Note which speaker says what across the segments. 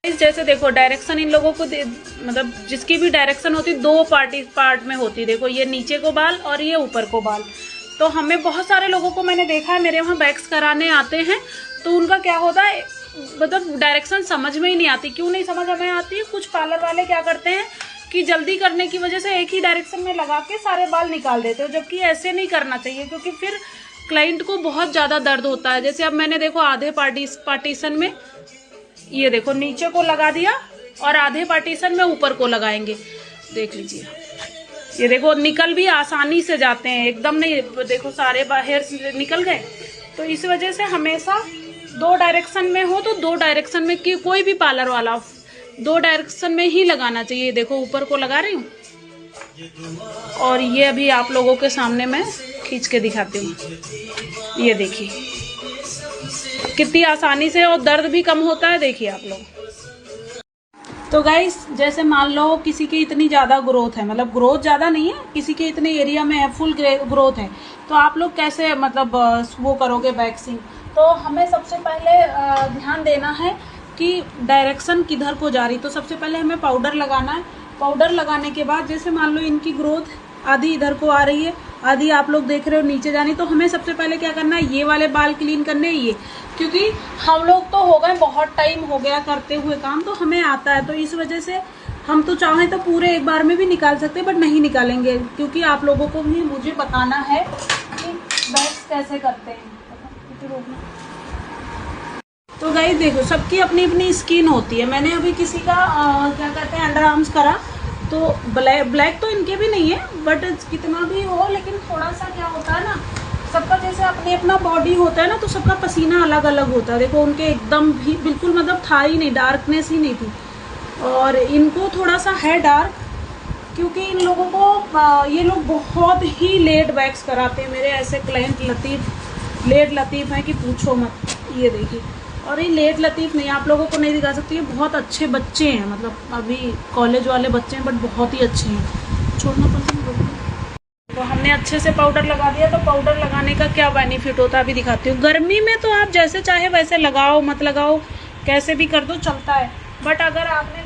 Speaker 1: जैसे देखो direction in लोगों को मतलब जिसकी भी डायरेक्शन होती दो पार्ट में होती। देखो ये नीचे को बाल और ये ऊपर को बाल। तो हमें बहुत सारे लोगों को मैंने देखा है, मेरे वहाँ वैक्स कराने आते हैं तो उनका क्या होता है, मतलब डायरेक्शन समझ में ही नहीं आती। क्यों नहीं समझ में आती है, कुछ पार्लर वाले क्या करते हैं कि जल्दी करने की वजह से एक ही डायरेक्शन में लगा के सारे बाल निकाल देते हो, जबकि ऐसे नहीं करना चाहिए क्योंकि फिर क्लाइंट को बहुत ज़्यादा दर्द होता है। जैसे अब मैंने देखो आधे पार्टीशन में ये देखो नीचे को लगा दिया और आधे पार्टीशन में ऊपर को लगाएंगे। देख लीजिए ये देखो निकल भी आसानी से जाते हैं, एकदम नहीं, देखो सारे हेयर निकल गए। तो इस वजह से हमेशा दो डायरेक्शन में हो तो दो डायरेक्शन में कि कोई भी पार्लर वाला दो डायरेक्शन में ही लगाना चाहिए। देखो ऊपर को लगा रही हूँ और ये अभी आप लोगों के सामने मैं खींच के दिखाती हूँ। ये देखिए कितनी आसानी से, और दर्द भी कम होता है। देखिए आप लोग। तो गाइस जैसे मान लो किसी की इतनी ज़्यादा ग्रोथ है, मतलब ग्रोथ ज़्यादा नहीं है, किसी के इतने एरिया में फुल ग्रोथ है, तो आप लोग कैसे मतलब वो करोगे वैक्सिंग। तो हमें सबसे पहले ध्यान देना है कि डायरेक्शन किधर को जा रही। तो सबसे पहले हमें पाउडर लगाना है। पाउडर लगाने के बाद जैसे मान लो इनकी ग्रोथ आधी इधर को आ रही है, आधी आप लोग देख रहे हो नीचे जानी, तो हमें सबसे पहले क्या करना है, ये वाले बाल क्लीन करने हैं ये, क्योंकि हम लोग तो हो गए, बहुत टाइम हो गया करते हुए काम, तो हमें आता है। तो इस वजह से हम तो चाहें तो पूरे एक बार में भी निकाल सकते हैं, बट नहीं निकालेंगे क्योंकि आप लोगों को भी मुझे बताना है कि वैक्स कैसे करते हैं। तो गाइस देखो सबकी अपनी अपनी स्किन होती है। मैंने अभी किसी का क्या कहते हैं अंडर आर्म्स करा, तो ब्लैक तो इनके भी नहीं है, बट कितना भी हो लेकिन थोड़ा सा क्या होता है ना, सबका जैसे अपने अपना बॉडी होता है ना, तो सबका पसीना अलग अलग होता है। देखो उनके एकदम भी बिल्कुल मतलब था ही नहीं, डार्कनेस ही नहीं थी, और इनको थोड़ा सा है डार्क, क्योंकि इन लोगों को ये लोग बहुत ही लेट वैक्स कराते हैं। मेरे ऐसे क्लाइंट लेट लतीफ़ हैं कि पूछो मत। ये देखिए, और ये लेट लतीफ़ नहीं, आप लोगों को नहीं दिखा सकती, ये बहुत अच्छे बच्चे हैं, मतलब अभी कॉलेज वाले बच्चे हैं, बट बहुत ही अच्छे हैं। छोड़ना पसंद है। तो हमने अच्छे से पाउडर लगा दिया। तो पाउडर लगाने का क्या बेनिफिट होता है अभी दिखाती हूँ। गर्मी में तो आप जैसे चाहे वैसे लगाओ, मत लगाओ, कैसे भी कर दो चलता है, बट अगर आपने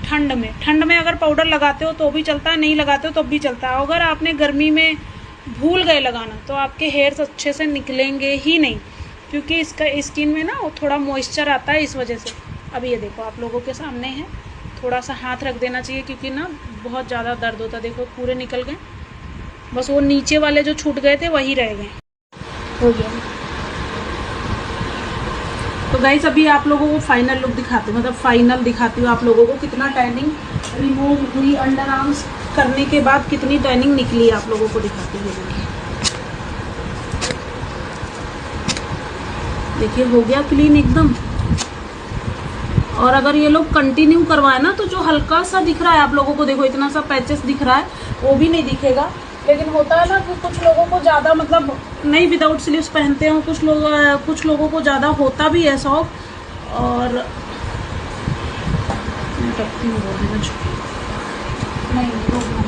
Speaker 1: ठंड में अगर पाउडर लगाते हो तो भी चलता है, नहीं लगाते हो तो भी चलता है। अगर आपने गर्मी में भूल गए लगाना तो आपके हेयर्स अच्छे से निकलेंगे ही नहीं, क्योंकि इसका स्किन में ना वो थोड़ा मॉइस्चर आता है, इस वजह से। अब ये देखो आप लोगों के सामने है, थोड़ा सा हाथ रख देना चाहिए क्योंकि ना बहुत ज़्यादा दर्द होता है। देखो पूरे निकल गए, बस वो नीचे वाले जो छूट गए थे वही रह गए, हो गया। तो गाइस अभी आप लोगों को फाइनल लुक दिखाती हूँ, मतलब फाइनल दिखाती हूँ आप लोगों को कितना टैनिंग रिमूव हुई, अंडर आर्म्स करने के बाद कितनी टैनिंग निकली आप लोगों को दिखाती हूँ। देखिए हो गया क्लीन एकदम। और अगर ये लोग कंटिन्यू करवाए ना, तो जो हल्का सा दिख रहा है आप लोगों को, देखो इतना सा पैचेस दिख रहा है, वो भी नहीं दिखेगा। लेकिन होता है ना कि कुछ लोगों को ज़्यादा मतलब नहीं विदाउट स्लीव्स पहनते हो, कुछ लोगों को ज़्यादा होता भी है शौक। और नहीं